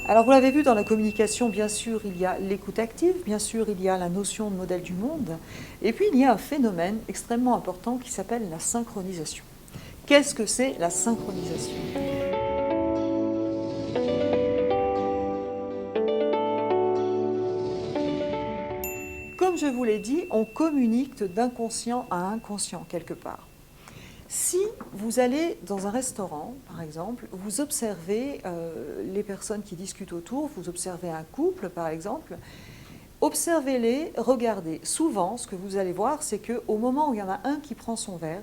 Alors vous l'avez vu dans la communication, bien sûr, il y a l'écoute active, bien sûr, il y a la notion de modèle du monde, et puis il y a un phénomène extrêmement important qui s'appelle la synchronisation. Qu'est-ce que c'est la synchronisation ? Comme je vous l'ai dit, on communique d'inconscient à inconscient quelque part. Si vous allez dans un restaurant, par exemple, vous observez les personnes qui discutent autour, vous observez un couple, par exemple, observez-les, regardez. Souvent, ce que vous allez voir, c'est qu'au moment où il y en a un qui prend son verre,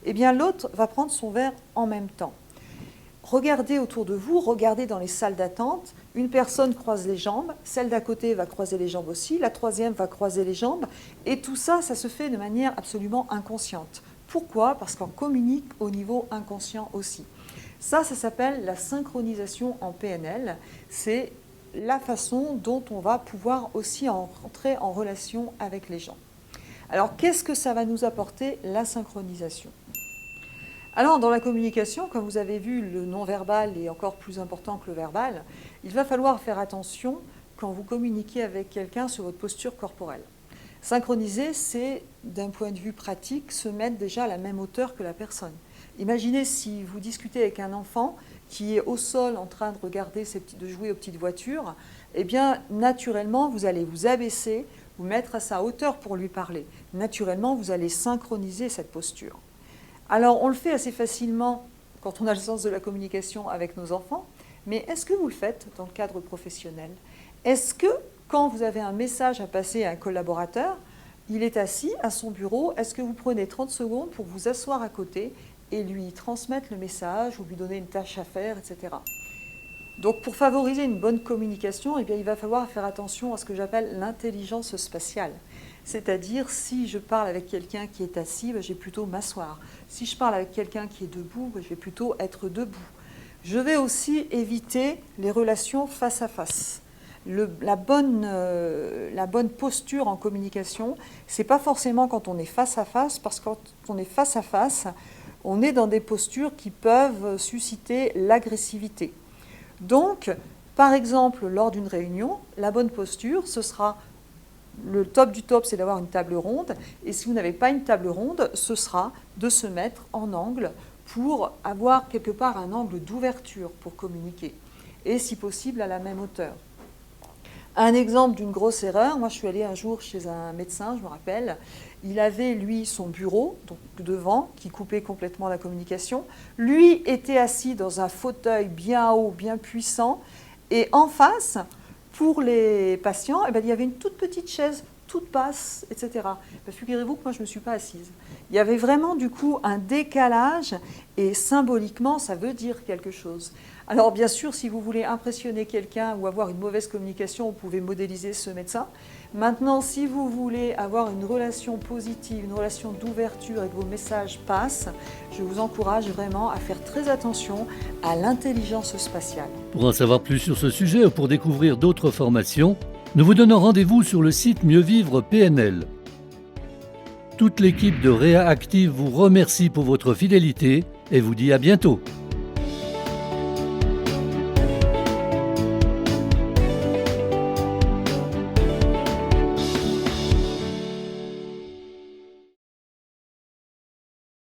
eh bien l'autre va prendre son verre en même temps. Regardez autour de vous, regardez dans les salles d'attente, une personne croise les jambes, celle d'à côté va croiser les jambes aussi, la troisième va croiser les jambes, et tout ça, ça se fait de manière absolument inconsciente. Pourquoi ? Parce qu'on communique au niveau inconscient aussi. Ça s'appelle la synchronisation en PNL. C'est la façon dont on va pouvoir aussi entrer en relation avec les gens. Alors, qu'est-ce que ça va nous apporter, la synchronisation ? Alors, dans la communication, comme vous avez vu, le non-verbal est encore plus important que le verbal. Il va falloir faire attention quand vous communiquez avec quelqu'un sur votre posture corporelle. Synchroniser, c'est, d'un point de vue pratique, se mettre déjà à la même hauteur que la personne. Imaginez si vous discutez avec un enfant qui est au sol en train de regarder de jouer aux petites voitures, eh bien, naturellement, vous allez vous abaisser, vous mettre à sa hauteur pour lui parler. Naturellement, vous allez synchroniser cette posture. Alors, on le fait assez facilement quand on a le sens de la communication avec nos enfants, mais est-ce que vous le faites dans le cadre professionnel ? Est-ce que, quand vous avez un message à passer à un collaborateur, il est assis à son bureau, est-ce que vous prenez 30 secondes pour vous asseoir à côté et lui transmettre le message ou lui donner une tâche à faire, etc. Donc pour favoriser une bonne communication, eh bien, il va falloir faire attention à ce que j'appelle l'intelligence spatiale. C'est-à-dire, si je parle avec quelqu'un qui est assis, je vais plutôt m'asseoir. Si je parle avec quelqu'un qui est debout, je vais plutôt être debout. Je vais aussi éviter les relations face à face. La bonne posture en communication, ce n'est pas forcément quand on est face à face, parce que quand on est face à face, on est dans des postures qui peuvent susciter l'agressivité. Donc, par exemple, lors d'une réunion, la bonne posture, ce sera le top du top, c'est d'avoir une table ronde. Et si vous n'avez pas une table ronde, ce sera de se mettre en angle pour avoir quelque part un angle d'ouverture pour communiquer. Et si possible, à la même hauteur. Un exemple d'une grosse erreur, moi je suis allée un jour chez un médecin, je me rappelle, il avait lui son bureau, donc devant, qui coupait complètement la communication. Lui était assis dans un fauteuil bien haut, bien puissant, et en face, pour les patients, il y avait une toute petite chaise, toute basse, etc. Figurez-vous que moi je ne me suis pas assise. Il y avait vraiment du coup un décalage, et symboliquement ça veut dire quelque chose. Alors bien sûr, si vous voulez impressionner quelqu'un ou avoir une mauvaise communication, vous pouvez modéliser ce médecin. Maintenant, si vous voulez avoir une relation positive, une relation d'ouverture et que vos messages passent, je vous encourage vraiment à faire très attention à l'intelligence spatiale. Pour en savoir plus sur ce sujet ou pour découvrir d'autres formations, nous vous donnons rendez-vous sur le site Mieux Vivre PNL. Toute l'équipe de Réa Active vous remercie pour votre fidélité et vous dit à bientôt.